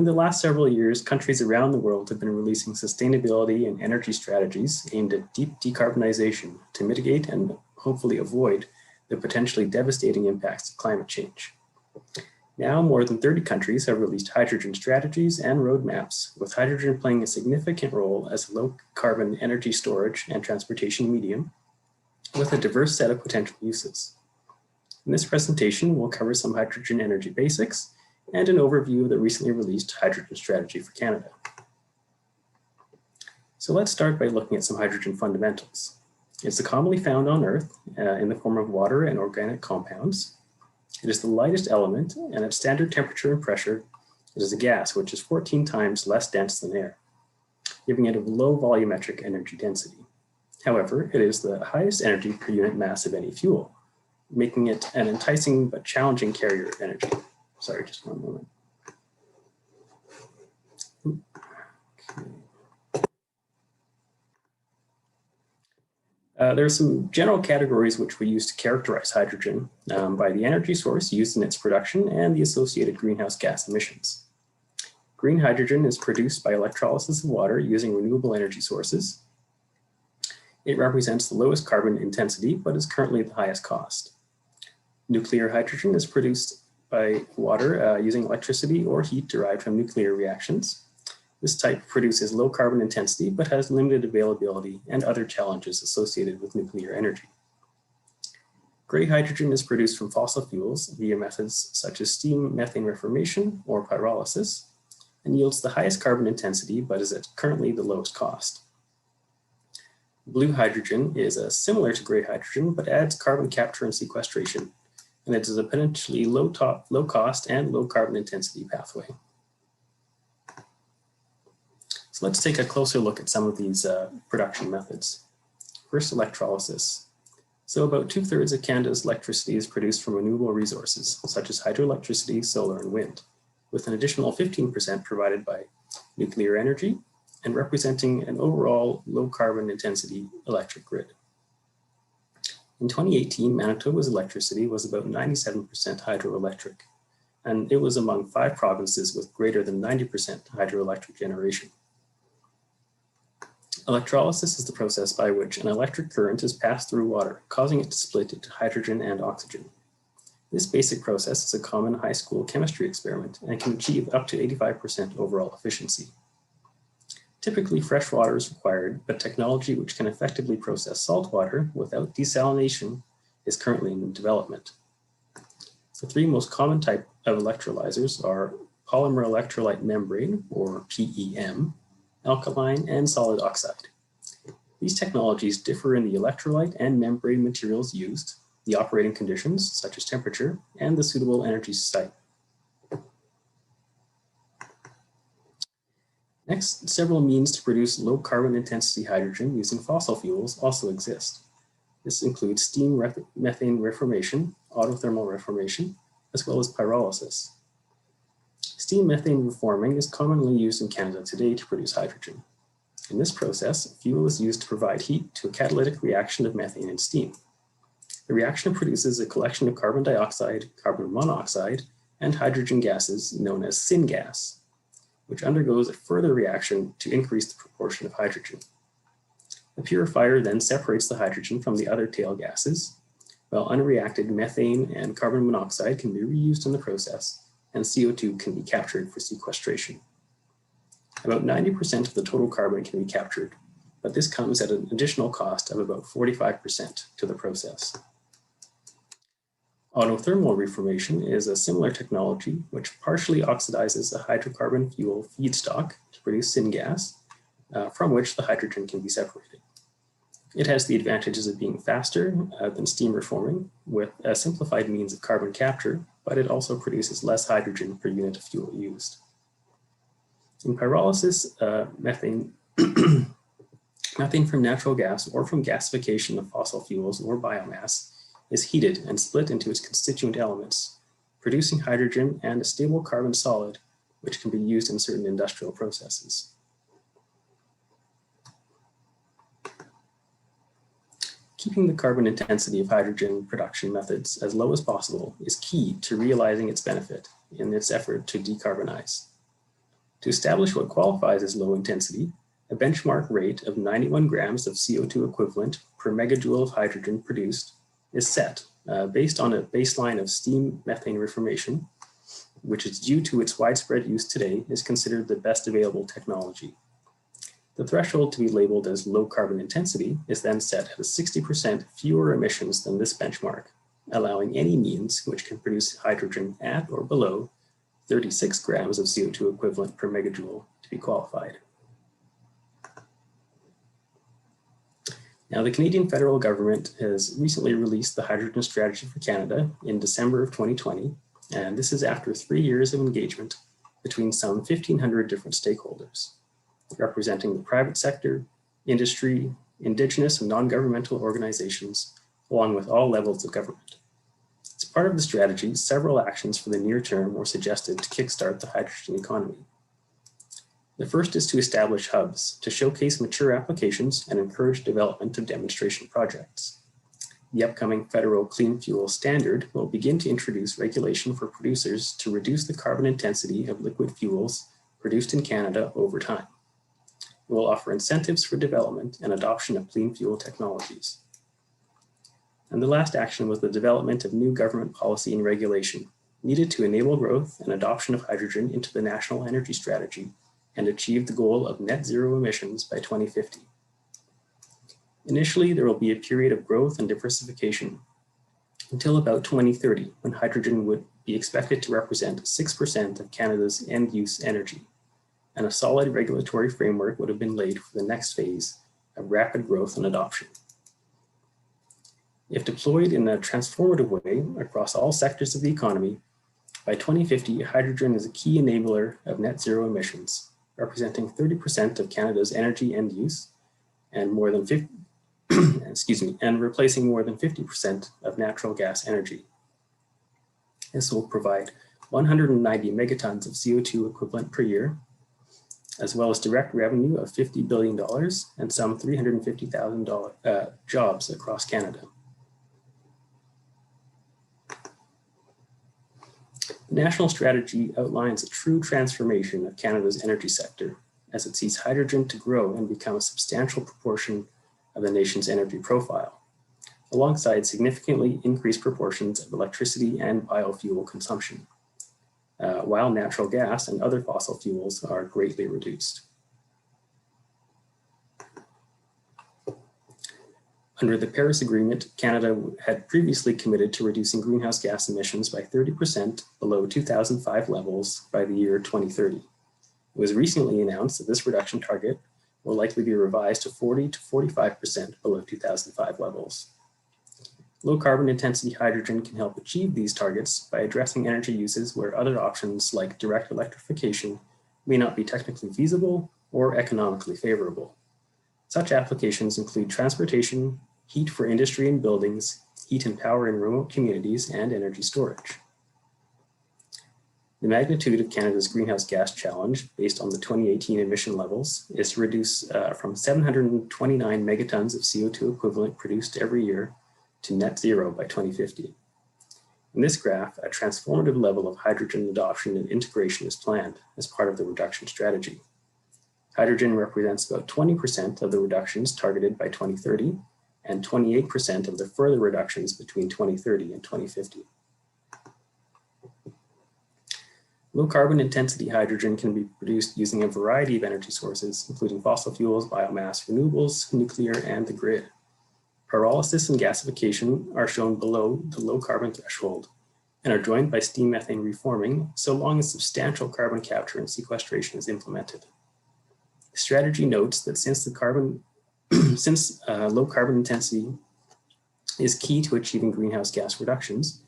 in the last several years, countries around the world have been releasing sustainability and energy strategies aimed at deep decarbonization to mitigate and hopefully avoid the potentially devastating impacts of climate change. Now, more than 30 countries have released hydrogen strategies and roadmaps, with hydrogen playing a significant role as a low-carbon energy storage and transportation medium, with a diverse set of potential uses. In this presentation, we'll cover some hydrogen energy basics and an overview of the recently released hydrogen strategy for Canada. So let's start by looking at some hydrogen fundamentals. It's commonly found on Earth in the form of water and organic compounds. It is the lightest element, and at standard temperature and pressure, it is a gas which is 14 times less dense than air, giving it a low volumetric energy density. However, it is the highest energy per unit mass of any fuel, making it an enticing but challenging carrier of energy. Sorry, just one moment. Okay. There are some general categories which we use to characterize hydrogen by the energy source used in its production and the associated greenhouse gas emissions. Green hydrogen is produced by electrolysis of water using renewable energy sources. It represents the lowest carbon intensity, but is currently the highest cost. Nuclear hydrogen is produced by water using electricity or heat derived from nuclear reactions. This type produces low carbon intensity, but has limited availability and other challenges associated with nuclear energy. Gray hydrogen is produced from fossil fuels via methods such as steam methane reformation or pyrolysis, and yields the highest carbon intensity, but is at currently the lowest cost. Blue hydrogen is similar to gray hydrogen, but adds carbon capture and sequestration, and it is a potentially low cost and low carbon intensity pathway. So let's take a closer look at some of these production methods. First, electrolysis. So about 2/3 of Canada's electricity is produced from renewable resources, such as hydroelectricity, solar, and wind, with an additional 15% provided by nuclear energy and representing an overall low carbon intensity electric grid. In 2018, Manitoba's electricity was about 97% hydroelectric, and it was among 5 provinces with greater than 90% hydroelectric generation. Electrolysis is the process by which an electric current is passed through water, causing it to split into hydrogen and oxygen. This basic process is a common high school chemistry experiment and can achieve up to 85% overall efficiency. Typically, fresh water is required, but technology which can effectively process salt water without desalination is currently in development. The 3 most common types of electrolyzers are polymer electrolyte membrane, or PEM, alkaline, and solid oxide. These technologies differ in the electrolyte and membrane materials used, the operating conditions, such as temperature, and the suitable energy site. Next, several means to produce low carbon intensity hydrogen using fossil fuels also exist. This includes steam methane reformation, autothermal reformation, as well as pyrolysis. Steam methane reforming is commonly used in Canada today to produce hydrogen. In this process, fuel is used to provide heat to a catalytic reaction of methane and steam. The reaction produces a collection of carbon dioxide, carbon monoxide, and hydrogen gases known as syngas, which undergoes a further reaction to increase the proportion of hydrogen. The purifier then separates the hydrogen from the other tail gases, while unreacted methane and carbon monoxide can be reused in the process, and CO2 can be captured for sequestration. About 90% of the total carbon can be captured, but this comes at an additional cost of about 45% to the process. Autothermal reformation is a similar technology which partially oxidizes a hydrocarbon fuel feedstock to produce syngas, from which the hydrogen can be separated. It has the advantages of being faster than steam reforming with a simplified means of carbon capture, but it also produces less hydrogen per unit of fuel used. In pyrolysis, methane from natural gas or from gasification of fossil fuels or biomass is heated and split into its constituent elements, producing hydrogen and a stable carbon solid, which can be used in certain industrial processes. Keeping the carbon intensity of hydrogen production methods as low as possible is key to realizing its benefit in its effort to decarbonize. To establish what qualifies as low intensity, a benchmark rate of 91 grams of CO2 equivalent per megajoule of hydrogen produced is set based on a baseline of steam methane reformation, which is due to its widespread use today, is considered the best available technology. The threshold to be labeled as low carbon intensity is then set at 60% fewer emissions than this benchmark, allowing any means which can produce hydrogen at or below 36 grams of CO2 equivalent per megajoule to be qualified. Now, the Canadian federal government has recently released the Hydrogen Strategy for Canada in December of 2020, and this is after 3 years of engagement between some 1,500 different stakeholders, representing the private sector, industry, Indigenous and non-governmental organizations, along with all levels of government. As part of the strategy, several actions for the near term were suggested to kickstart the hydrogen economy. The first is to establish hubs to showcase mature applications and encourage development of demonstration projects. The upcoming federal Clean Fuel Standard will begin to introduce regulation for producers to reduce the carbon intensity of liquid fuels produced in Canada over time. It will offer incentives for development and adoption of clean fuel technologies. And the last action was the development of new government policy and regulation needed to enable growth and adoption of hydrogen into the national energy strategy and achieve the goal of net zero emissions by 2050. Initially, there will be a period of growth and diversification until about 2030, when hydrogen would be expected to represent 6% of Canada's end-use energy, and a solid regulatory framework would have been laid for the next phase of rapid growth and adoption. If deployed in a transformative way across all sectors of the economy, by 2050, hydrogen is a key enabler of net zero emissions, representing 30% of Canada's energy end use and more than and replacing more than 50% of natural gas energy. This will provide 190 megatons of CO2 equivalent per year, as well as direct revenue of $50 billion and some 350,000 jobs across Canada. The national strategy outlines a true transformation of Canada's energy sector as it sees hydrogen to grow and become a substantial proportion of the nation's energy profile, alongside significantly increased proportions of electricity and biofuel consumption, while natural gas and other fossil fuels are greatly reduced. Under the Paris Agreement, Canada had previously committed to reducing greenhouse gas emissions by 30% below 2005 levels by the year 2030. It was recently announced that this reduction target will likely be revised to 40 to 45% below 2005 levels. Low carbon intensity hydrogen can help achieve these targets by addressing energy uses where other options like direct electrification may not be technically feasible or economically favorable. Such applications include transportation, heat for industry and buildings, heat and power in remote communities, and energy storage. The magnitude of Canada's greenhouse gas challenge, based on the 2018 emission levels, is to reduce from 729 megatons of CO2 equivalent produced every year to net zero by 2050. In this graph, a transformative level of hydrogen adoption and integration is planned as part of the reduction strategy. Hydrogen represents about 20% of the reductions targeted by 2030 and 28% of the further reductions between 2030 and 2050. Low carbon intensity hydrogen can be produced using a variety of energy sources, including fossil fuels, biomass, renewables, nuclear, and the grid. Pyrolysis and gasification are shown below the low carbon threshold and are joined by steam methane reforming so long as substantial carbon capture and sequestration is implemented. The strategy notes that since low carbon intensity is key to achieving greenhouse gas reductions,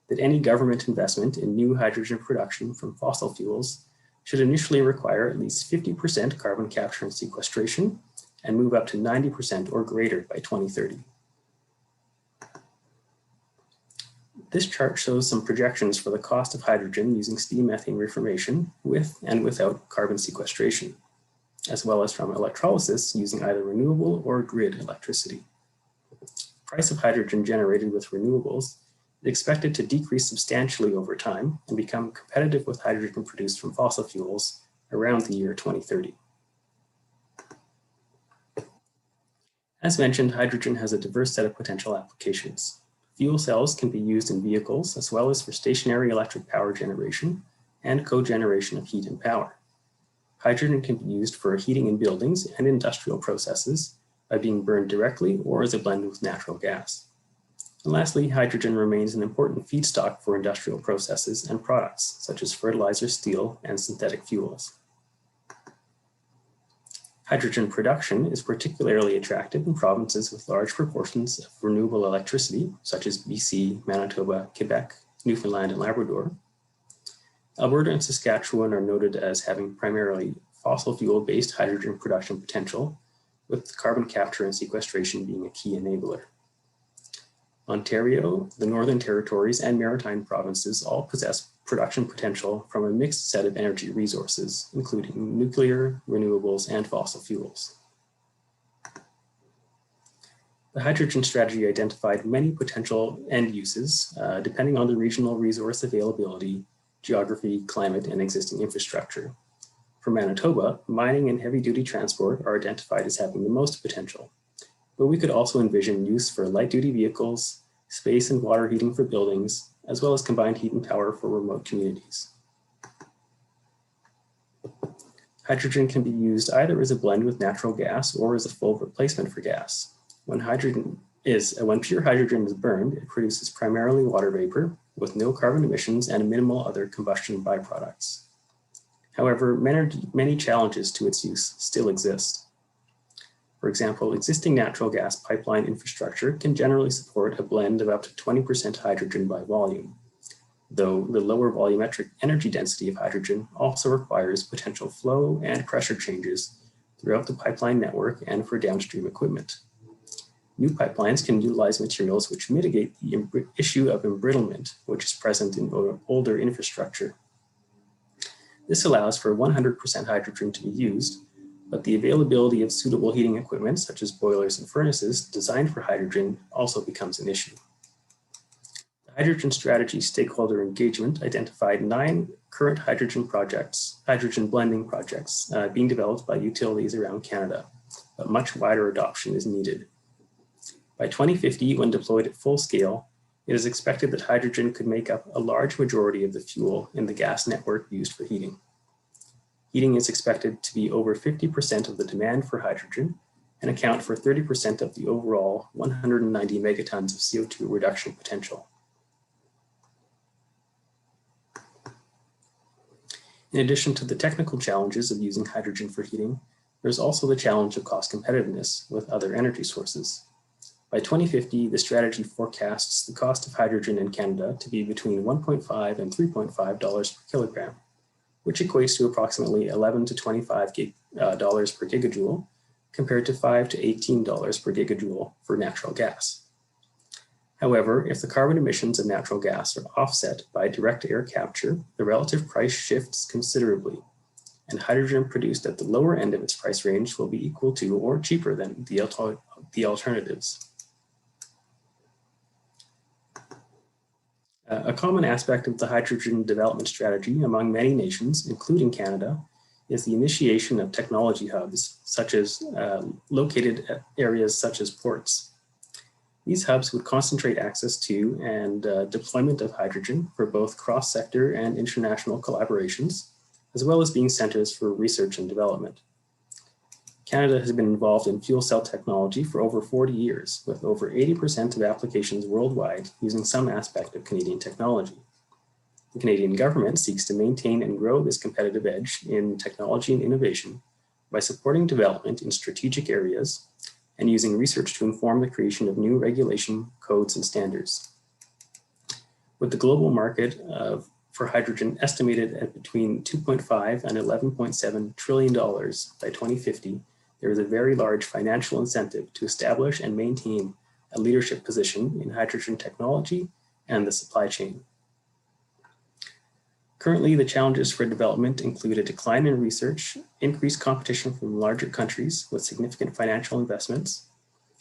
that any government investment in new hydrogen production from fossil fuels should initially require at least 50% carbon capture and sequestration and move up to 90% or greater by 2030. This chart shows some projections for the cost of hydrogen using steam methane reformation with and without carbon sequestration, as well as from electrolysis using either renewable or grid electricity. The price of hydrogen generated with renewables is expected to decrease substantially over time and become competitive with hydrogen produced from fossil fuels around the year 2030. As mentioned, hydrogen has a diverse set of potential applications. Fuel cells can be used in vehicles as well as for stationary electric power generation and cogeneration of heat and power. Hydrogen can be used for heating in buildings and industrial processes by being burned directly or as a blend with natural gas. And lastly, hydrogen remains an important feedstock for industrial processes and products such as fertilizer, steel, and synthetic fuels. Hydrogen production is particularly attractive in provinces with large proportions of renewable electricity, such as BC, Manitoba, Quebec, Newfoundland, and Labrador. Alberta and Saskatchewan are noted as having primarily fossil fuel-based hydrogen production potential, with carbon capture and sequestration being a key enabler. Ontario, the Northern Territories, and Maritime provinces all possess production potential from a mixed set of energy resources, including nuclear, renewables, and fossil fuels. The hydrogen strategy identified many potential end uses, depending on the regional resource availability, geography, climate, and existing infrastructure. For Manitoba, mining and heavy-duty transport are identified as having the most potential, but we could also envision use for light-duty vehicles, space and water heating for buildings, as well as combined heat and power for remote communities. Hydrogen can be used either as a blend with natural gas or as a full replacement for gas. When pure hydrogen is burned, it produces primarily water vapor with no carbon emissions and minimal other combustion byproducts. However, many challenges to its use still exist. For example, existing natural gas pipeline infrastructure can generally support a blend of up to 20% hydrogen by volume, though the lower volumetric energy density of hydrogen also requires potential flow and pressure changes throughout the pipeline network and for downstream equipment. New pipelines can utilize materials which mitigate the issue of embrittlement, which is present in older infrastructure. This allows for 100% hydrogen to be used, but the availability of suitable heating equipment, such as boilers and furnaces designed for hydrogen, also becomes an issue. The hydrogen strategy stakeholder engagement identified 9 current hydrogen blending projects being developed by utilities around Canada, but much wider adoption is needed. By 2050, when deployed at full scale, it is expected that hydrogen could make up a large majority of the fuel in the gas network used for heating. Heating is expected to be over 50% of the demand for hydrogen and account for 30% of the overall 190 megatons of CO2 reduction potential. In addition to the technical challenges of using hydrogen for heating, there's also the challenge of cost competitiveness with other energy sources. By 2050, the strategy forecasts the cost of hydrogen in Canada to be between $1.5 and $3.5 per kilogram, which equates to approximately $11 to $25 per gigajoule, compared to $5 to $18 per gigajoule for natural gas. However, if the carbon emissions of natural gas are offset by direct air capture, the relative price shifts considerably, and hydrogen produced at the lower end of its price range will be equal to or cheaper than the alternatives. A common aspect of the hydrogen development strategy among many nations, including Canada, is the initiation of technology hubs, such as located at areas such as ports. These hubs would concentrate access to and deployment of hydrogen for both cross-sector and international collaborations, as well as being centers for research and development. Canada has been involved in fuel cell technology for over 40 years, with over 80% of applications worldwide using some aspect of Canadian technology. The Canadian government seeks to maintain and grow this competitive edge in technology and innovation by supporting development in strategic areas and using research to inform the creation of new regulation, codes, and standards. With the global market for hydrogen estimated at between $2.5 and $11.7 trillion by 2050, there is a very large financial incentive to establish and maintain a leadership position in hydrogen technology and the supply chain. Currently, the challenges for development include a decline in research, increased competition from larger countries with significant financial investments,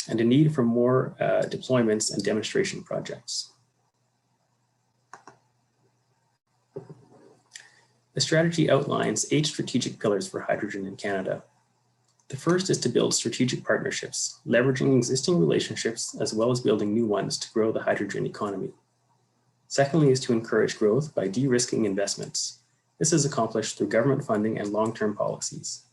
and a need for more deployments and demonstration projects. The strategy outlines 8 strategic pillars for hydrogen in Canada. The first is to build strategic partnerships, leveraging existing relationships as well as building new ones to grow the hydrogen economy. Secondly is to encourage growth by de-risking investments. This is accomplished through government funding and long-term policies.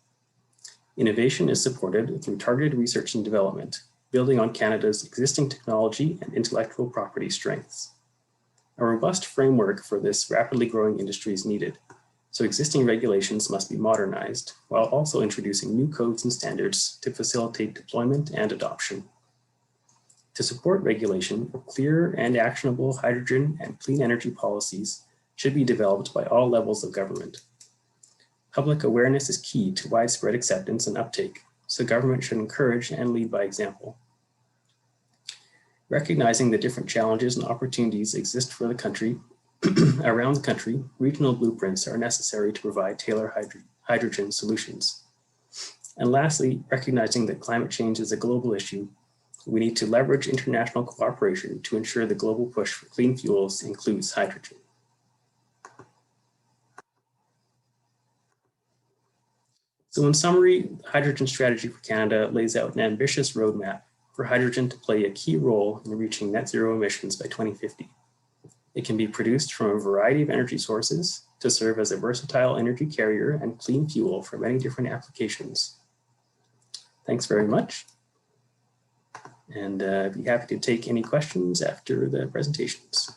Innovation is supported through targeted research and development, building on Canada's existing technology and intellectual property strengths. A robust framework for this rapidly growing industry is needed, so existing regulations must be modernized while also introducing new codes and standards to facilitate deployment and adoption. To support regulation, clear and actionable hydrogen and clean energy policies should be developed by all levels of government. Public awareness is key to widespread acceptance and uptake, so government should encourage and lead by example. Recognizing the different challenges and opportunities exist for the country, around the country, regional blueprints are necessary to provide tailored hydrogen solutions. And lastly, recognizing that climate change is a global issue, we need to leverage international cooperation to ensure the global push for clean fuels includes hydrogen. So in summary, the hydrogen strategy for Canada lays out an ambitious roadmap for hydrogen to play a key role in reaching net zero emissions by 2050. It can be produced from a variety of energy sources to serve as a versatile energy carrier and clean fuel for many different applications. Thanks very much. And I'd be happy to take any questions after the presentations.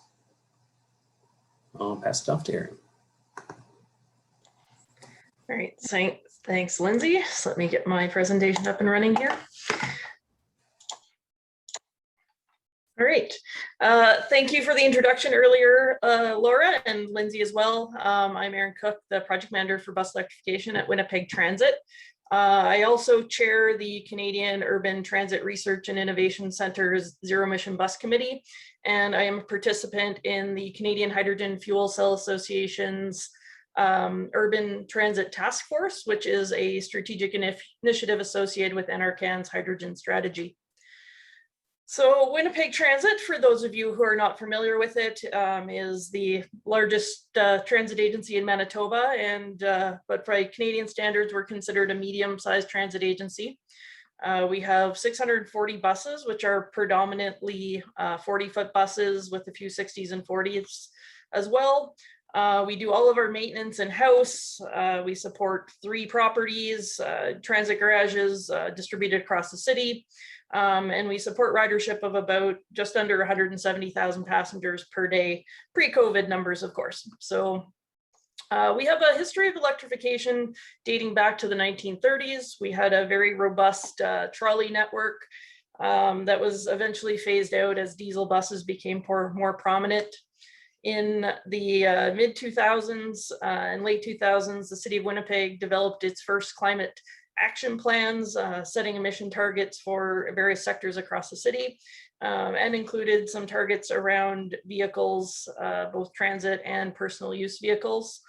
I'll pass it off to Erin. All right, thanks, Lindsay. So let me get my presentation up and running here. All right, thank you for the introduction earlier, Laura and Lindsay as well. I'm Erin Cooke, the project manager for bus electrification at Winnipeg Transit. I also chair the Canadian Urban Transit Research and Innovation Center's Zero-emission Bus Committee, and I am a participant in the Canadian Hydrogen Fuel Cell Association's Urban Transit Task Force, which is a strategic initiative associated with NRCan's hydrogen strategy. So Winnipeg Transit, for those of you who are not familiar with it, is the largest transit agency in Manitoba, and but by Canadian standards, we're considered a medium-sized transit agency. We have 640 buses, which are predominantly 40-foot buses with a few 60s and 40s as well. We do all of our maintenance in-house. We support 3 properties, transit garages distributed across the city. And we support ridership of about just under 170,000 passengers per day, pre-COVID numbers, of course. So we have a history of electrification dating back to the 1930s. We had a very robust trolley network that was eventually phased out as diesel buses became more prominent. In the mid-2000s and late 2000s, the city of Winnipeg developed its first climate action plans, setting emission targets for various sectors across the city, and included some targets around vehicles, both transit and personal use vehicles.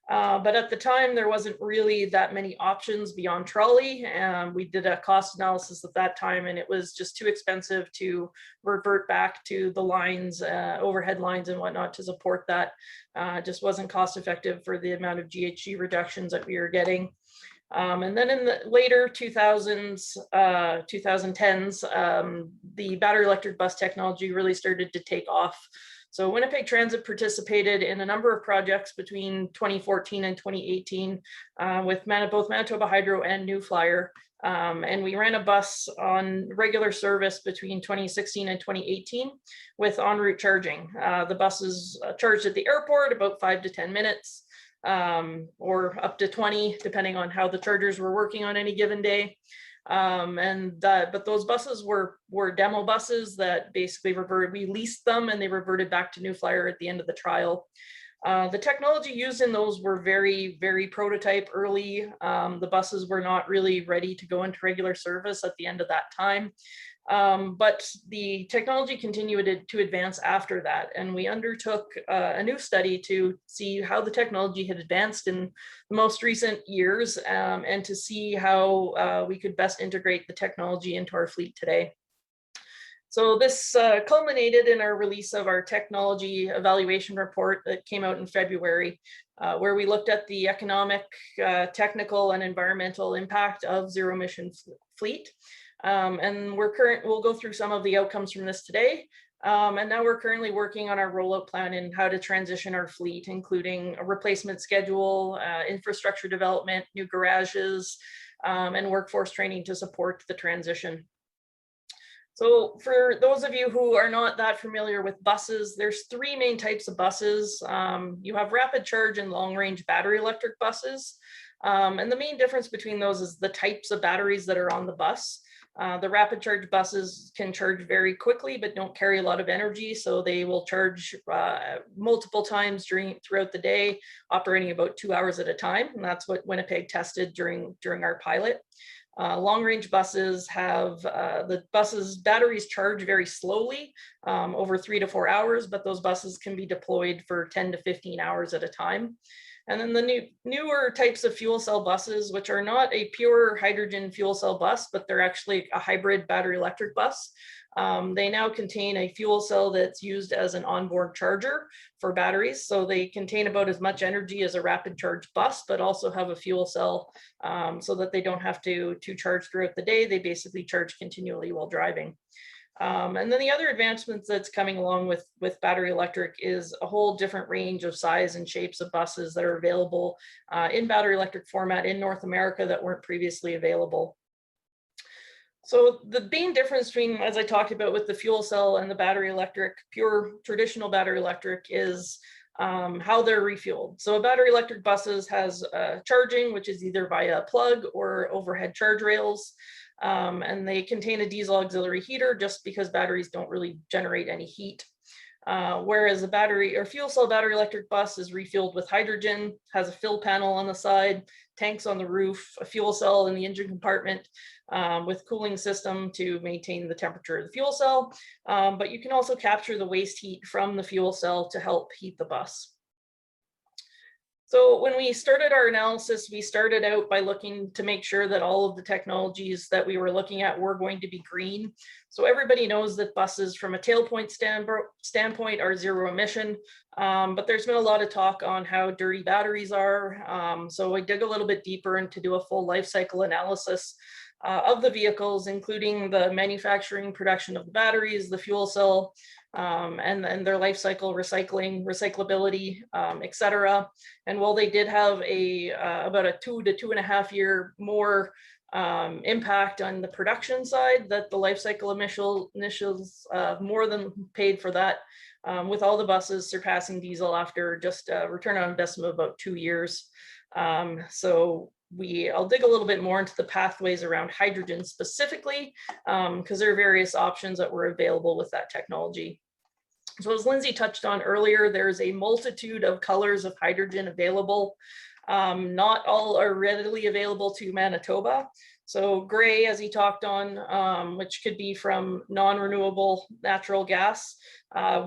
But at the time, there wasn't really that many options beyond trolley. We did a cost analysis at that time, and it was just too expensive to revert back to the lines, overhead lines and whatnot to support that. Just wasn't cost effective for the amount of GHG reductions that we were getting. And then in the later 2000s, 2010s, the battery electric bus technology really started to take off. So Winnipeg Transit participated in a number of projects between 2014 and 2018 with both Manitoba Hydro and New Flyer. And we ran a bus on regular service between 2016 and 2018 with en route charging. The bus is charged at the airport about 5 to 10 minutes. Or up to 20, depending on how the chargers were working on any given day. But those buses were demo buses that basically we leased them and they reverted back to New Flyer at the end of the trial. The technology used in those were very, very prototype early. The buses were not really ready to go into regular service at the end of that time. But the technology continued to advance after that, and we undertook a new study to see how the technology had advanced in the most recent years and to see how we could best integrate the technology into our fleet today. So this culminated in our release of our technology evaluation report that came out in February. where we looked at the economic, technical, and environmental impact of zero-emission fleet. And we'll go through some of the outcomes from this today. And now we're currently working on our rollout plan and how to transition our fleet, including a replacement schedule, infrastructure development, new garages, and workforce training to support the transition. So for those of you who are not that familiar with buses, there's three main types of buses. You have rapid charge and long range battery electric buses. And the main difference between those is the types of batteries that are on the bus. The rapid charge buses can charge very quickly, but don't carry a lot of energy. So they will charge multiple times throughout the day, operating about 2 hours at a time. And that's what Winnipeg tested during our pilot. Long range buses have batteries charge very slowly, over 3 to 4 hours, but those buses can be deployed for 10 to 15 hours at a time. And then the newer types of fuel cell buses, which are not a pure hydrogen fuel cell bus, but they're actually a hybrid battery electric bus. They now contain a fuel cell that's used as an onboard charger for batteries. So they contain about as much energy as a rapid charge bus, but also have a fuel cell so that they don't have to charge throughout the day. They basically charge continually while driving. And then the other advancements that's coming along with battery electric is a whole different range of size and shapes of buses that are available in battery electric format in North America that weren't previously available. So the main difference between, as I talked about with the fuel cell and the battery electric, pure traditional battery electric, is how they're refueled. So a battery electric buses has charging, which is either via a plug or overhead charge rails. And they contain a diesel auxiliary heater just because batteries don't really generate any heat. Whereas a battery or fuel cell battery electric bus is refueled with hydrogen, has a fill panel on the side, tanks on the roof, a fuel cell in the engine compartment with cooling system to maintain the temperature of the fuel cell. But you can also capture the waste heat from the fuel cell to help heat the bus. So when we started our analysis, we started out by looking to make sure that all of the technologies that we were looking at were going to be green. So everybody knows that buses from a tailpoint standpoint are zero emission, but there's been a lot of talk on how dirty batteries are. So I dig a little bit deeper and to do a full life cycle analysis of the vehicles, including the manufacturing, production of the batteries, the fuel cell, and their life cycle, recycling, recyclability, et cetera. And while they did have about a 2 to 2.5 year more impact on the production side, that the life cycle emissions more than paid for that, with all the buses surpassing diesel after just a return on investment of about 2 years. So I'll dig a little bit more into the pathways around hydrogen specifically, because there are various options that were available with that technology. So as Lindsay touched on earlier, there's a multitude of colors of hydrogen available. Not all are readily available to Manitoba. So gray, as he talked on, which could be from non-renewable natural gas,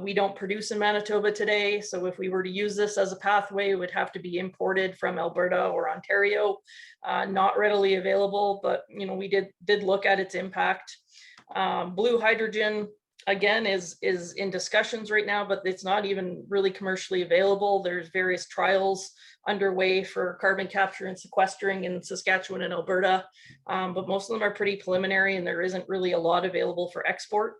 we don't produce in Manitoba today. So if we were to use this as a pathway, it would have to be imported from Alberta or Ontario. Not readily available, but we did look at its impact. Blue hydrogen, again, is in discussions right now, but it's not even really commercially available. There's various trials underway for carbon capture and sequestering in Saskatchewan and Alberta, but most of them are pretty preliminary and there isn't really a lot available for export.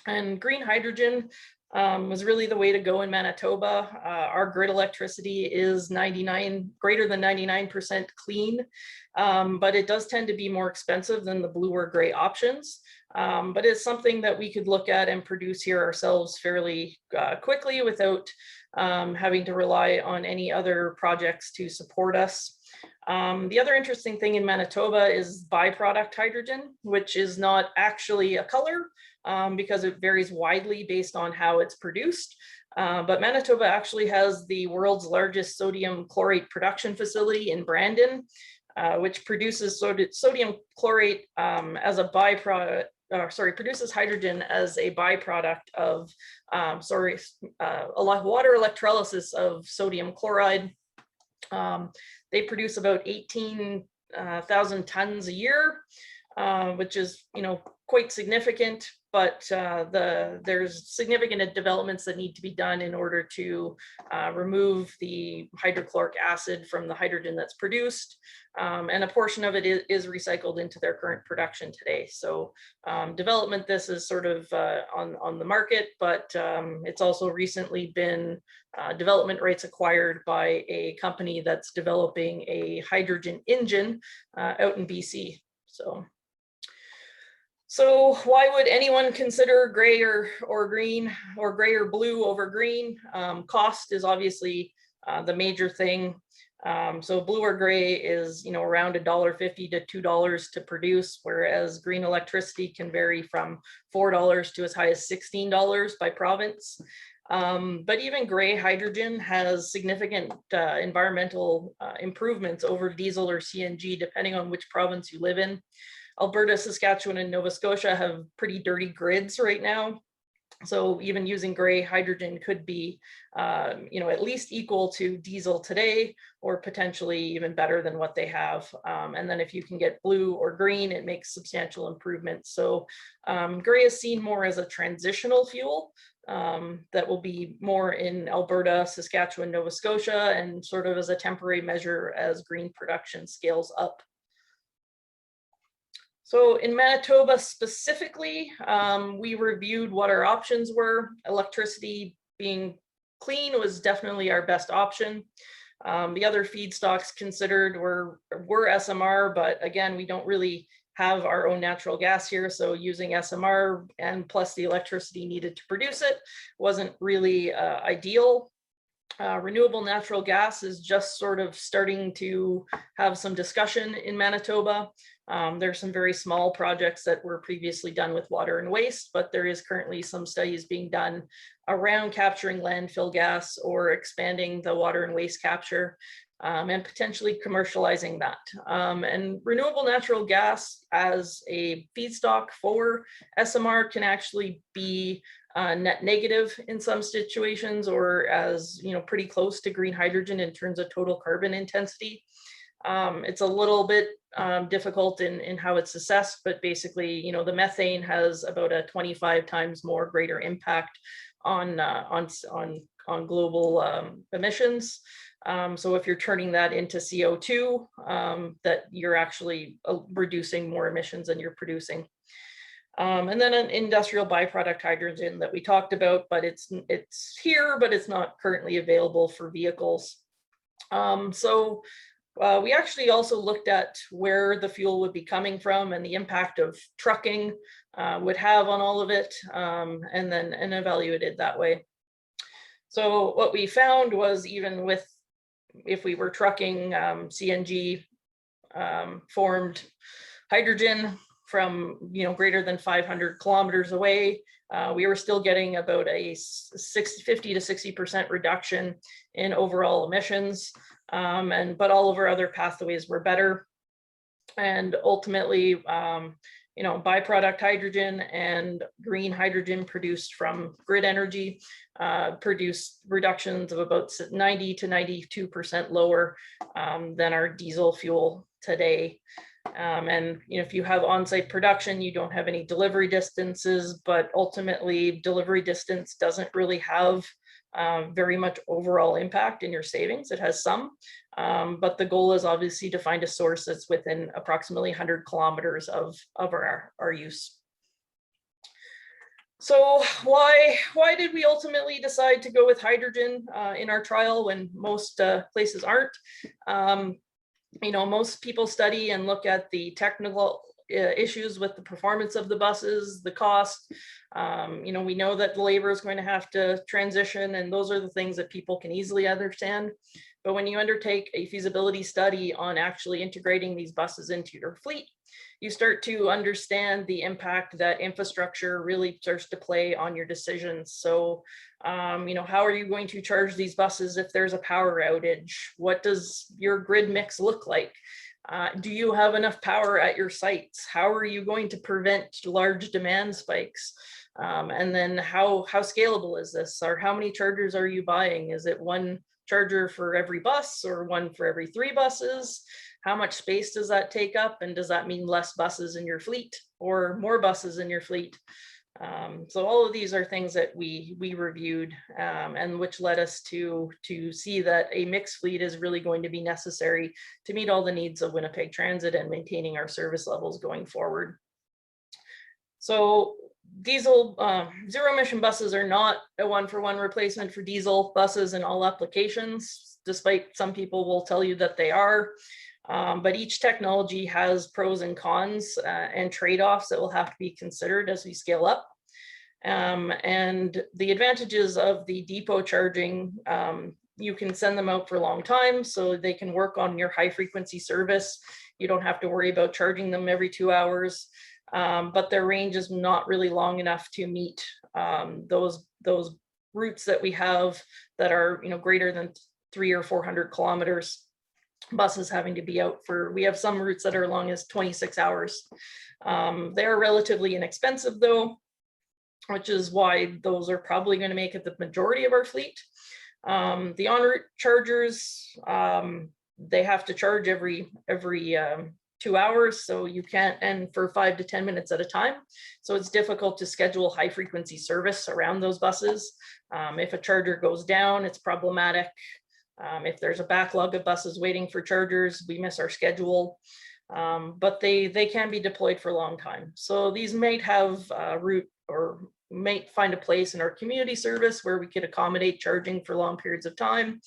And green hydrogen was really the way to go in Manitoba. Our grid electricity is greater than 99% clean, but it does tend to be more expensive than the blue or gray options. But it's something that we could look at and produce here ourselves fairly quickly without having to rely on any other projects to support us. The other interesting thing in Manitoba is byproduct hydrogen, which is not actually a color because it varies widely based on how it's produced. But Manitoba actually has the world's largest sodium chlorate production facility in Brandon, which produces sodium chlorate as a byproduct. Produces hydrogen as a byproduct of water electrolysis of sodium chloride. They produce about 18,000 tons a year. which is, quite significant, but there's significant developments that need to be done in order to remove the hydrochloric acid from the hydrogen that's produced. And a portion of it is recycled into their current production today. So development, this is sort of on the market, but it's also recently been development rights acquired by a company that's developing a hydrogen engine out in BC. So why would anyone consider gray or green, or gray or blue over green? Cost is obviously the major thing. So blue or gray is, around $1.50 to $2 to produce, whereas green electricity can vary from $4 to as high as $16 by province. But even gray hydrogen has significant environmental improvements over diesel or CNG, depending on which province you live in. Alberta, Saskatchewan, and Nova Scotia have pretty dirty grids right now. So even using gray hydrogen could be, at least equal to diesel today, or potentially even better than what they have. And then if you can get blue or green, it makes substantial improvements. So gray is seen more as a transitional fuel that will be more in Alberta, Saskatchewan, Nova Scotia, and sort of as a temporary measure as green production scales up. So in Manitoba specifically, we reviewed what our options were. Electricity being clean was definitely our best option. The other feedstocks considered were SMR, but again, we don't really have our own natural gas here. So using SMR and plus the electricity needed to produce it wasn't really ideal. Renewable natural gas is just sort of starting to have some discussion in Manitoba. There's some very small projects that were previously done with water and waste, but there is currently some studies being done around capturing landfill gas or expanding the water and waste capture and potentially commercializing that. And renewable natural gas as a feedstock for SMR can actually be net negative in some situations, or as pretty close to green hydrogen in terms of total carbon intensity. It's a little bit difficult in how it's assessed, but basically, the methane has about a 25 times more greater impact on global emissions. So if you're turning that into CO2, that you're actually reducing more emissions than you're producing. And then an industrial byproduct hydrogen that we talked about, but it's here, but it's not currently available for vehicles. We actually also looked at where the fuel would be coming from and the impact of trucking would have on all of it, and evaluated that way. So what we found was, even if we were trucking CNG formed hydrogen from greater than 500 kilometers away, we were still getting about a 50 to 60% reduction in overall emissions. But all of our other pathways were better. And ultimately, byproduct hydrogen and green hydrogen produced from grid energy produce reductions of about 90 to 92% lower than our diesel fuel today. And if you have on-site production, you don't have any delivery distances, but ultimately delivery distance doesn't really have very much overall impact in your savings. It has some, but the goal is obviously to find a source that's within approximately 100 kilometers of our use. So why did we ultimately decide to go with hydrogen in our trial when most places aren't? Most people study and look at the technical issues with the performance of the buses, the cost. We know that the labor is going to have to transition, and those are the things that people can easily understand. But when you undertake a feasibility study on actually integrating these buses into your fleet, you start to understand the impact that infrastructure really starts to play on your decisions. So, how are you going to charge these buses if there's a power outage? What does your grid mix look like? Do you have enough power at your sites? How are you going to prevent large demand spikes? And then how scalable is this? Or how many chargers are you buying? Is it one charger for every bus or one for every 3 buses? How much space does that take up? And does that mean less buses in your fleet or more buses in your fleet? So all of these are things that we reviewed and which led us to see that a mixed fleet is really going to be necessary to meet all the needs of Winnipeg Transit and maintaining our service levels going forward. So diesel zero emission buses are not a one-for-one replacement for diesel buses in all applications, despite some people will tell you that they are. But each technology has pros and cons and trade-offs that will have to be considered as we scale up. And the advantages of the depot charging, you can send them out for a long time so they can work on your high frequency service. You don't have to worry about charging them every 2 hours, but their range is not really long enough to meet those routes that we have that are greater than 300 or 400 kilometers. Buses having to be out for, we have some routes that are as long as 26 hours. They're relatively inexpensive though, which is why those are probably going to make it the majority of our fleet. The en route chargers, they have to charge every 2 hours, so you can't, and for 5 to 10 minutes at a time. So it's difficult to schedule high frequency service around those buses. If a charger goes down, it's problematic. If there's a backlog of buses waiting for chargers, we miss our schedule. But they can be deployed for a long time. So these might have a route or might find a place in our community service where we could accommodate charging for long periods of time,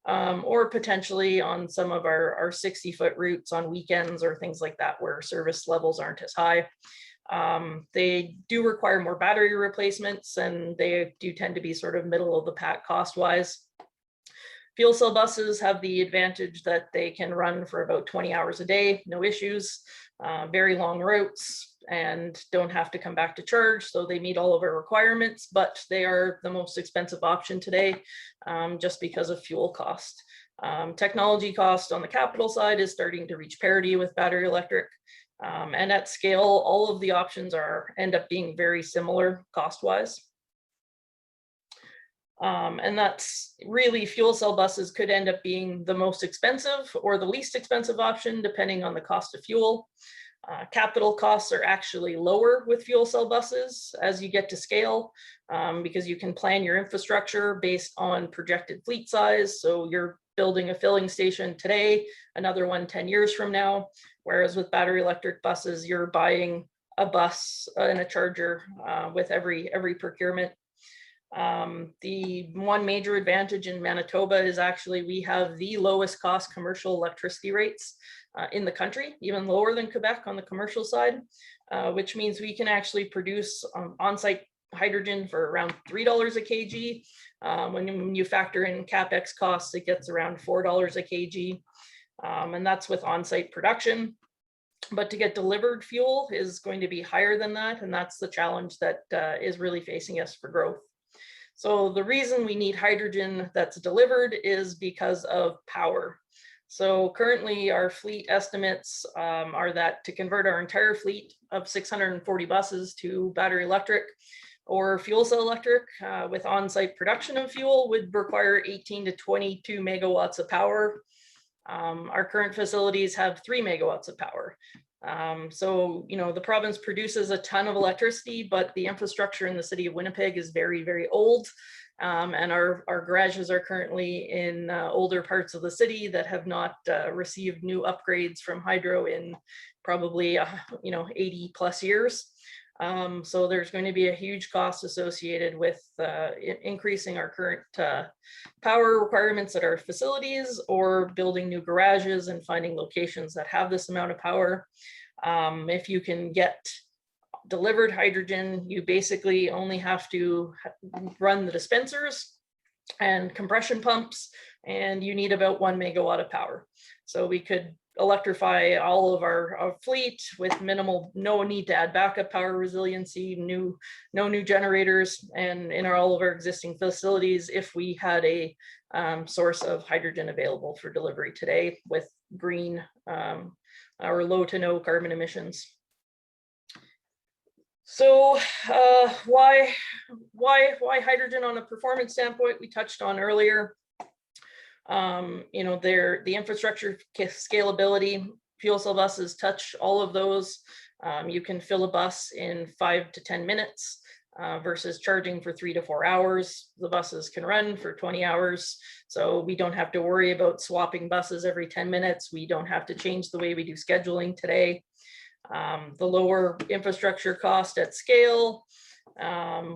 or potentially on some of our 60-foot routes on weekends or things like that where service levels aren't as high. They do require more battery replacements, and they do tend to be sort of middle of the pack cost-wise. Fuel cell buses have the advantage that they can run for about 20 hours a day, no issues, very long routes, and don't have to come back to charge. So they meet all of our requirements, but they are the most expensive option today just because of fuel cost. Technology cost on the capital side is starting to reach parity with battery electric. And at scale, all of the options end up being very similar cost-wise. And that's really, fuel cell buses could end up being the most expensive or the least expensive option, depending on the cost of fuel. Capital costs are actually lower with fuel cell buses as you get to scale, because you can plan your infrastructure based on projected fleet size. So you're building a filling station today, another one 10 years from now. Whereas with battery electric buses, you're buying a bus and a charger with every procurement. The one major advantage in Manitoba is actually we have the lowest cost commercial electricity rates in the country, even lower than Quebec on the commercial side, which means we can actually produce on-site hydrogen for around $3 a kg. When you factor in CapEx costs, it gets around $4 a kg, and that's with on-site production. But to get delivered fuel is going to be higher than that, and that's the challenge that is really facing us for growth. So the reason we need hydrogen that's delivered is because of power. So currently our fleet estimates are that to convert our entire fleet of 640 buses to battery electric or fuel cell electric with on-site production of fuel would require 18 to 22 megawatts of power. Our current facilities have 3 megawatts of power. So, the province produces a ton of electricity, but the infrastructure in the city of Winnipeg is very, very old. And our garages are currently in older parts of the city that have not received new upgrades from hydro in probably, 80 plus years. So there's going to be a huge cost associated with increasing our current power requirements at our facilities or building new garages and finding locations that have this amount of power. If you can get delivered hydrogen, you basically only have to run the dispensers and compression pumps, and you need about 1 megawatt of power. So we could electrify all of our fleet with no need to add backup power resiliency, no new generators, and in all of our existing facilities if we had a source of hydrogen available for delivery today with green or low to no carbon emissions. So why hydrogen on a performance standpoint we touched on earlier. You know, the infrastructure scalability, fuel cell buses touch all of those. You can fill a bus in 5 to 10 minutes versus charging for 3 to 4 hours. The buses can run for 20 hours. So we don't have to worry about swapping buses every 10 minutes. We don't have to change the way we do scheduling today. The lower infrastructure cost at scale.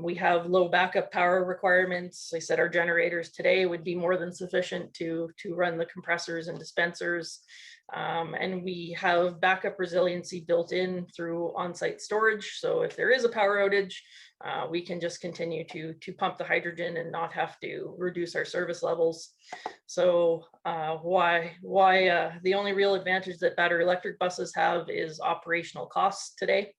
We have low backup power requirements. I said our generators today would be more than sufficient to run the compressors and dispensers. And we have backup resiliency built in through on-site storage. So if there is a power outage, we can just continue to pump the hydrogen and not have to reduce our service levels. So the only real advantage that battery electric buses have is operational costs today.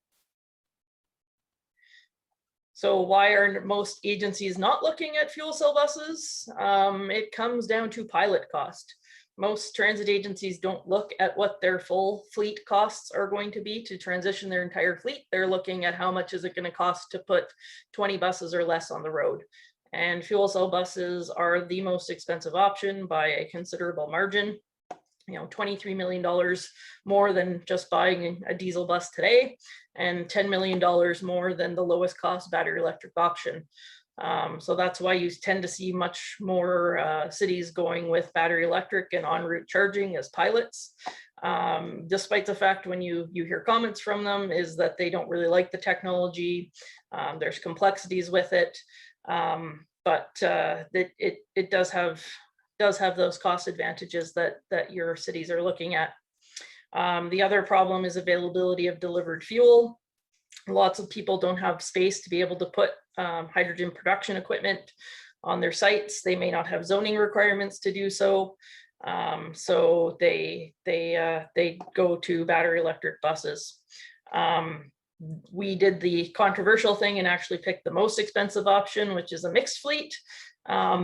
So why are most agencies not looking at fuel cell buses? It comes down to pilot cost. Most transit agencies don't look at what their full fleet costs are going to be to transition their entire fleet. They're looking at how much is it going to cost to put 20 buses or less on the road. And fuel cell buses are the most expensive option by a considerable margin. You know, $23 million more than just buying a diesel bus today, and $10 million more than the lowest cost battery electric option. So that's why you tend to see much more cities going with battery electric and en route charging as pilots. Despite the fact when you hear comments from them is that they don't really like the technology. There's complexities with it, but it does have those cost advantages that your cities are looking at. The other problem is availability of delivered fuel. Lots of people don't have space to be able to put hydrogen production equipment on their sites. They may not have zoning requirements to do so. So they go to battery electric buses. We did the controversial thing and actually picked the most expensive option, which is a mixed fleet.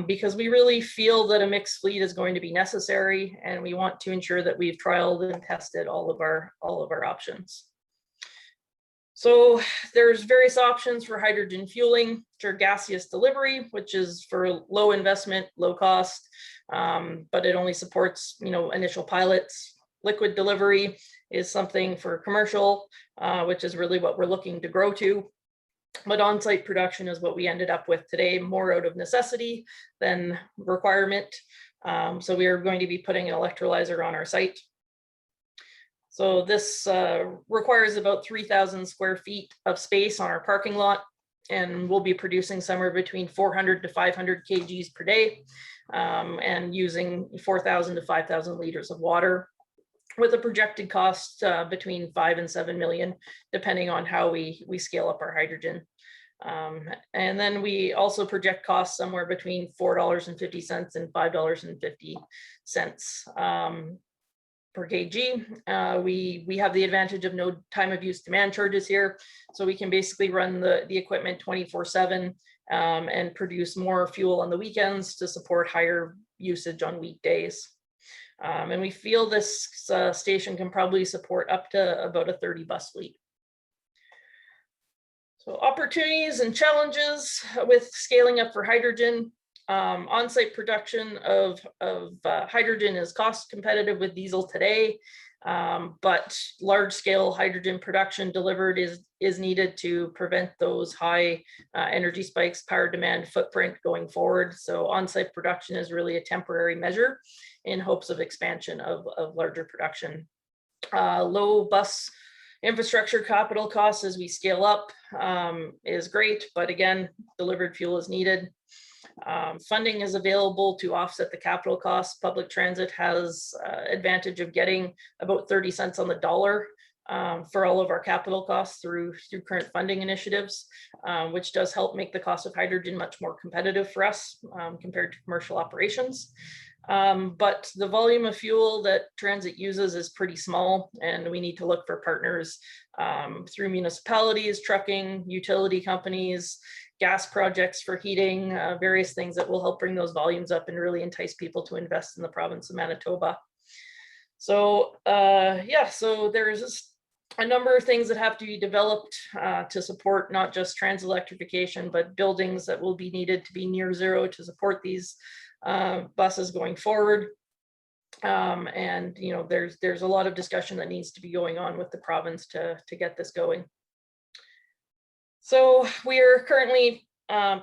Because we really feel that a mixed fleet is going to be necessary, and we want to ensure that we've trialed and tested all of our options. So there's various options for hydrogen fueling, gaseous delivery, which is for low investment, low cost, but it only supports, you know, initial pilots. Liquid delivery is something for commercial, which is really what we're looking to grow to. But on-site production is what we ended up with today, more out of necessity than requirement. So we are going to be putting an electrolyzer on our site. So this requires about 3,000 square feet of space on our parking lot, and we'll be producing somewhere between 400 to 500 kgs per day, and using 4,000 to 5,000 liters of water, with a projected cost between 5 and 7 million, depending on how we scale up our hydrogen. And then we also project costs somewhere between $4.50 and $5.50 per kg. We have the advantage of no time of use demand charges here, so we can basically run the equipment 24/7 and produce more fuel on the weekends to support higher usage on weekdays. And we feel this station can probably support up to about a 30 bus fleet. So opportunities and challenges with scaling up for hydrogen. On-site production of hydrogen is cost competitive with diesel today, but large-scale hydrogen production delivered is needed to prevent those high energy spikes, power demand footprint going forward. So on-site production is really a temporary measure in hopes of expansion of larger production. Low bus infrastructure capital costs as we scale up is great, but again, delivered fuel is needed. Funding is available to offset the capital costs. Public transit has advantage of getting about 30 cents on the dollar for all of our capital costs through current funding initiatives, which does help make the cost of hydrogen much more competitive for us compared to commercial operations. But the volume of fuel that transit uses is pretty small, and we need to look for partners through municipalities, trucking, utility companies, gas projects for heating, various things that will help bring those volumes up and really entice people to invest in the province of Manitoba. So yeah, so there's a number of things that have to be developed to support not just transit electrification, but buildings that will be needed to be near zero to support these buses going forward. And there's a lot of discussion that needs to be going on with the province to get this going. So we are currently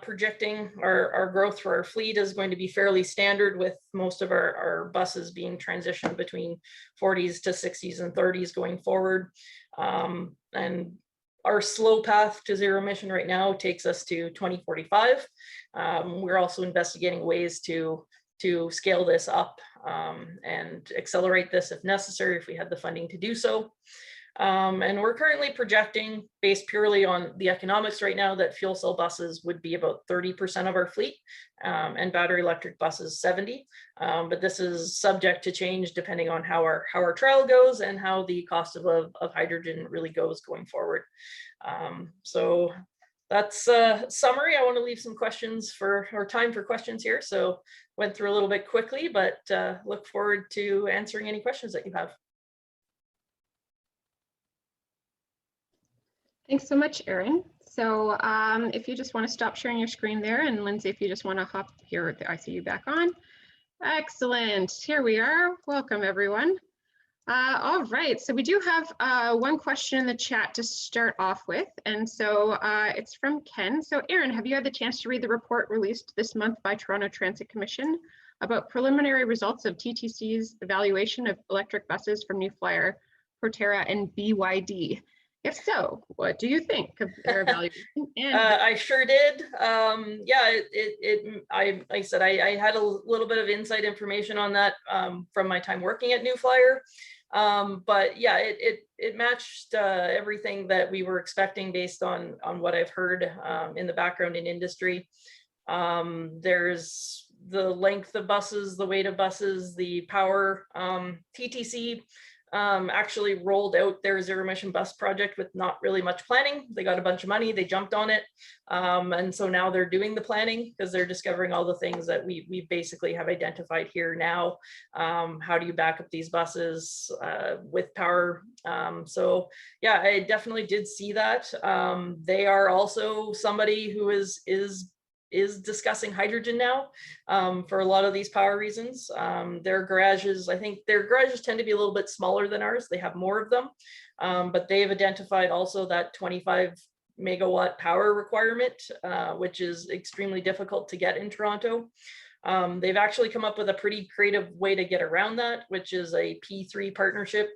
projecting our growth for our fleet is going to be fairly standard, with most of our buses being transitioned between 40s to 60s and 30s going forward. And our slow path to zero emission right now takes us to 2045. We're also investigating ways to scale this up and accelerate this if necessary, if we had the funding to do so. And we're currently projecting, based purely on the economics right now, that fuel cell buses would be about 30% of our fleet, and battery electric buses 70%. But this is subject to change depending on how our trial goes and how the cost of hydrogen really goes going forward. So that's a summary. I want to leave some questions or time for questions here. So went through a little bit quickly, but look forward to answering any questions that you have. Thanks so much, Erin. So if you just want to stop sharing your screen there, and Lindsay, if you just want to hop here, I see you back on. Excellent. Here we are. Welcome, everyone. All right. So we do have one question in the chat to start off with. And so it's from Ken. So Erin, have you had the chance to read the report released this month by Toronto Transit Commission about preliminary results of TTC's evaluation of electric buses from New Flyer, Proterra, and BYD? If so, what do you think of their evaluation? And I sure did. Yeah, like I said, I had a little bit of inside information on that from my time working at New Flyer. But yeah, it matched everything that we were expecting based on what I've heard in the background in industry. There's the length of buses, the weight of buses, the power. TTC actually rolled out their zero emission bus project with not really much planning. They got a bunch of money, they jumped on it. And so now they're doing the planning because they're discovering all the things that we basically have identified here now. How do you back up these buses with power? So yeah, I definitely did see that. They are also somebody who is discussing hydrogen now for a lot of these power reasons. Their garages, I think their garages tend to be a little bit smaller than ours. They have more of them, but they've identified also that 25 megawatt power requirement, which is extremely difficult to get in Toronto. They've actually come up with a pretty creative way to get around that, which is a P3 partnership,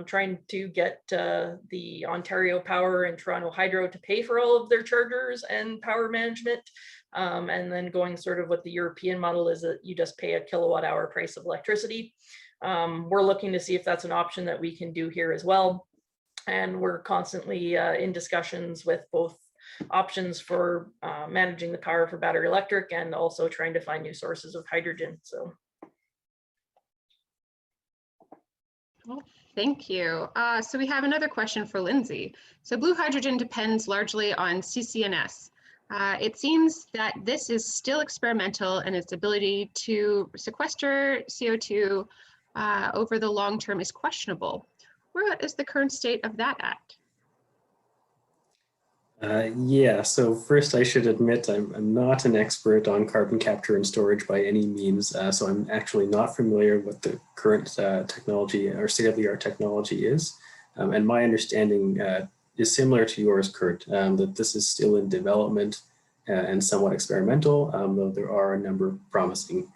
trying to get the Ontario Power and Toronto Hydro to pay for all of their chargers and power management. And then going sort of what the European model is, that you just pay a kilowatt hour price of electricity. We're looking to see if that's an option that we can do here as well. And we're constantly in discussions with both options for managing the power for battery electric and also trying to find new sources of hydrogen. So. well, thank you. So we have another question for Lindsay. So blue hydrogen depends largely on CCNS. It seems that this is still experimental and its ability to sequester CO2 over the long term is questionable. Where is the current state of that at? Yeah, so first I should admit I'm not an expert on carbon capture and storage by any means, so I'm actually not familiar with the current technology or state-of-the-art technology is. And my understanding is similar to yours, Kurt, that this is still in development and somewhat experimental, though there are a number of promising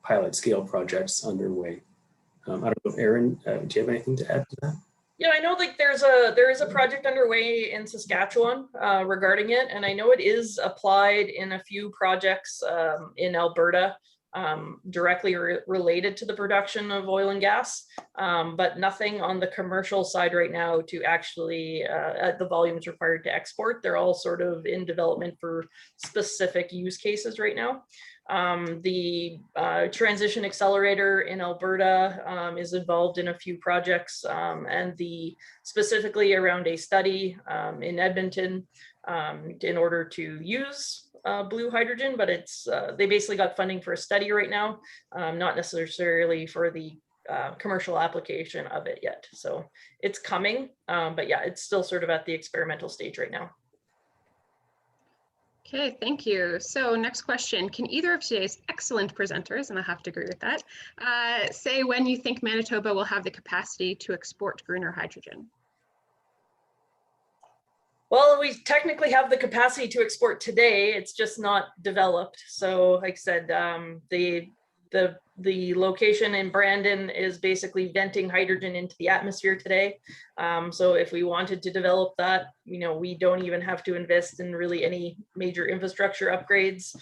pilot scale projects underway. I don't know, Erin, do you have anything to add to that? Yeah, I know like there is a project underway in Saskatchewan regarding it, and I know it is applied in a few projects in Alberta directly related to the production of oil and gas, but nothing on the commercial side right now to actually at the volumes required to export. They're all sort of in development for specific use cases right now. The Transition Accelerator in Alberta is involved in a few projects, and specifically around a study in Edmonton in order to use blue hydrogen, but they basically got funding for a study right now, not necessarily for the commercial application of it yet. So it's coming, but yeah, it's still sort of at the experimental stage right now. Okay, thank you. So next question, can either of today's excellent presenters, and I have to agree with that, say when you think Manitoba will have the capacity to export greener hydrogen? Well, we technically have the capacity to export today. It's just not developed. So like I said, the location in Brandon is basically venting hydrogen into the atmosphere today. So if we wanted to develop that, we don't even have to invest in really any major infrastructure upgrades.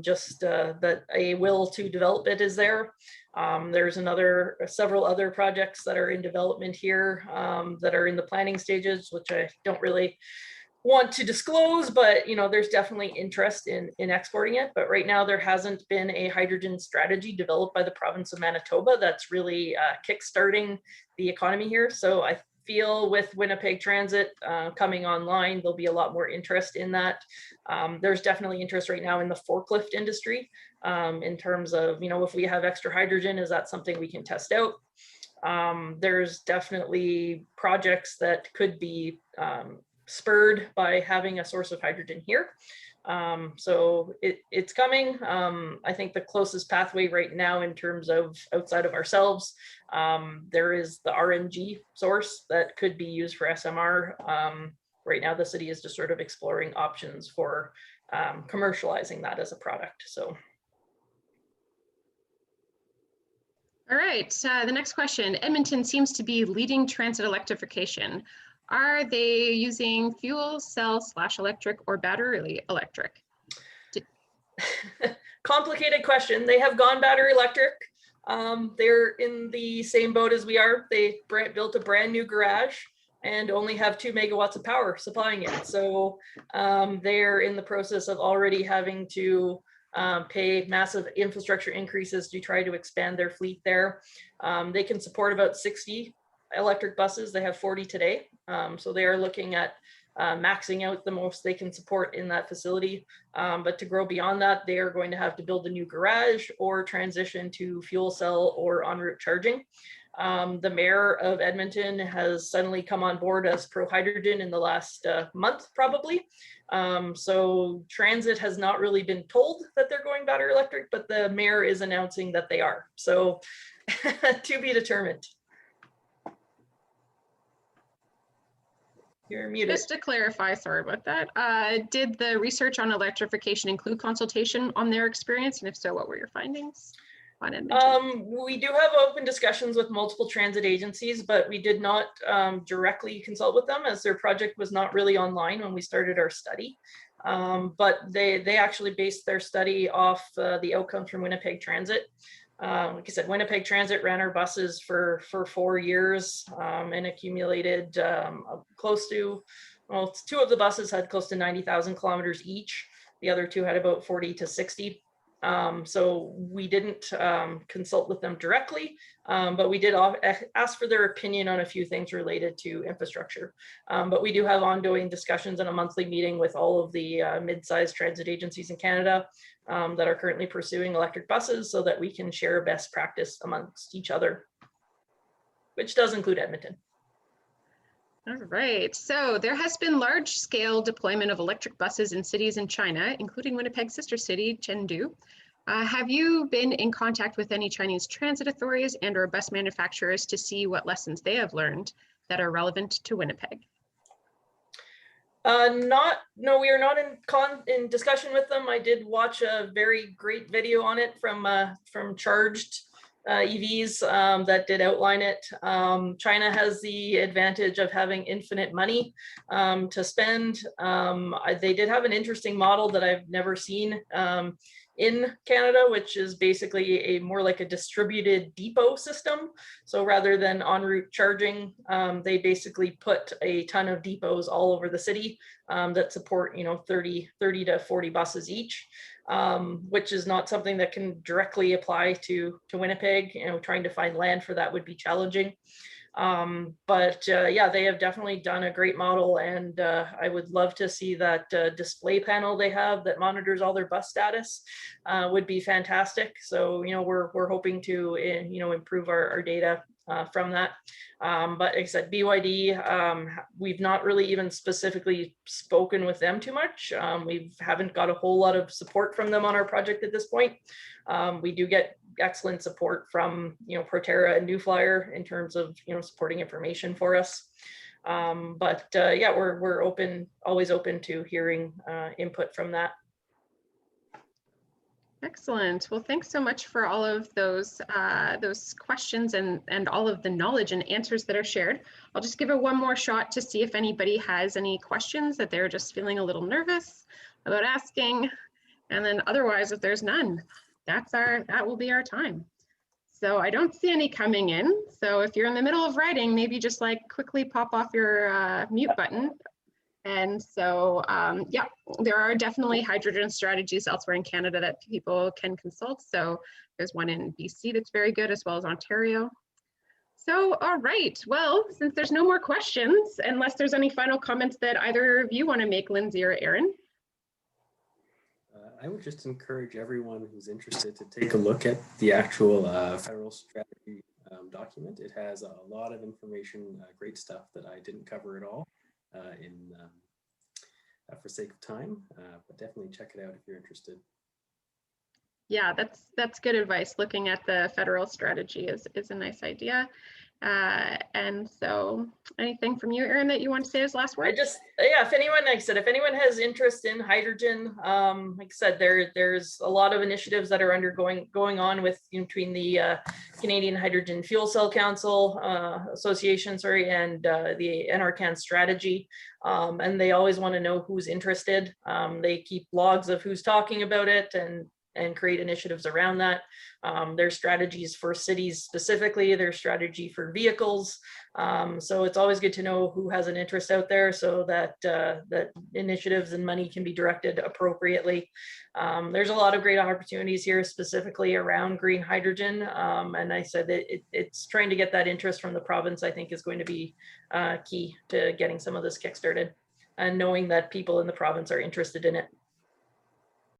Just that a will to develop it is there. There's several other projects that are in development here that are in the planning stages, which I don't really want to disclose, but there's definitely interest in exporting it. But right now there hasn't been a hydrogen strategy developed by the province of Manitoba that's really kickstarting the economy here. So I feel with Winnipeg Transit coming online, there'll be a lot more interest in that. There's definitely interest right now in the forklift industry in terms of, if we have extra hydrogen, is that something we can test out? There's definitely projects that could be spurred by having a source of hydrogen here. So it's coming. I think the closest pathway right now in terms of outside of ourselves, there is the RNG source that could be used for SMR. Right now, the city is just sort of exploring options for commercializing that as a product. So. All right, the next question. Edmonton seems to be leading transit electrification. Are they using fuel cell / electric or battery electric? Complicated question. They have gone battery electric. They're in the same boat as we are. They built a brand new garage and only have 2 megawatts of power supplying it. So they're in the process of already having to pay massive infrastructure increases to try to expand their fleet there. They can support about 60 electric buses. They have 40 today. So they are looking at maxing out the most they can support in that facility. But to grow beyond that, they are going to have to build a new garage or transition to fuel cell or en route charging. The mayor of Edmonton has suddenly come on board as pro-hydrogen in the last month, probably. So transit has not really been told that they're going battery electric, but the mayor is announcing that they are. So to be determined. You're muted. Just to clarify, sorry about that. Did the research on electrification include consultation on their experience? And if so, what were your findings on Edmonton? We do have open discussions with multiple transit agencies, but we did not directly consult with them as their project was not really online when we started our study. But they actually based their study off the outcomes from Winnipeg Transit. Like I said, Winnipeg Transit ran our buses for 4 years and accumulated close to, well, 2 of the buses had close to 90,000 kilometers each. The other 2 had about 40 to 60. So we didn't consult with them directly, but we did ask for their opinion on a few things related to infrastructure. But we do have ongoing discussions and a monthly meeting with all of the mid-sized transit agencies in Canada that are currently pursuing electric buses so that we can share best practice amongst each other, which does include Edmonton. All right, so there has been large-scale deployment of electric buses in cities in China, including Winnipeg's sister city, Chengdu. Have you been in contact with any Chinese transit authorities and or bus manufacturers to see what lessons they have learned that are relevant to Winnipeg? No, we are not in discussion with them. I did watch a very great video on it from Charged EVs that did outline it. China has the advantage of having infinite money to spend. They did have an interesting model that I've never seen in Canada, which is basically more like a distributed depot system. So rather than en route charging, they basically put a ton of depots all over the city that support 30 to 40 buses each. Which is not something that can directly apply to Winnipeg. Trying to find land for that would be challenging. But yeah, they have definitely done a great model, and I would love to see that display panel they have that monitors all their bus status. Would be fantastic. So we're hoping to improve our data from that. But like I said, BYD, we've not really even specifically spoken with them too much. We haven't got a whole lot of support from them on our project at this point. We do get excellent support from, Proterra and New Flyer in terms of, supporting information for us. But yeah, we're always open to hearing input from that. Excellent. Well, thanks so much for all of those questions and all of the knowledge and answers that are shared. I'll just give it one more shot to see if anybody has any questions that they're just feeling a little nervous about asking. And then otherwise, if there's none, that will be our time. So I don't see any coming in. So if you're in the middle of writing, maybe just like quickly pop off your mute button. And so, yeah, there are definitely hydrogen strategies elsewhere in Canada that people can consult. So there's one in BC that's very good, as well as Ontario. So, all right, well, since there's no more questions, unless there's any final comments that either of you want to make, Lindsay or Erin. I would just encourage everyone who's interested to take a look at the actual federal strategy document. It has a lot of information, great stuff that I didn't cover at all for sake of time, but definitely check it out if you're interested. Yeah, that's good advice. Looking at the federal strategy is a nice idea. And so anything from you, Erin, that you want to say as last word? Yeah, if anyone has interest in hydrogen, like I said, there's a lot of initiatives that are going on with between the Canadian Hydrogen Fuel Cell Council Association, and the NRCan strategy. And they always want to know who's interested. They keep logs of who's talking about it and create initiatives around that. There's strategies for cities specifically, there's strategy for vehicles. So it's always good to know who has an interest out there so that that initiatives and money can be directed appropriately. There's a lot of great opportunities here specifically around green hydrogen. And I said that it's trying to get that interest from the province, I think, is going to be key to getting some of this kickstarted and knowing that people in the province are interested in it.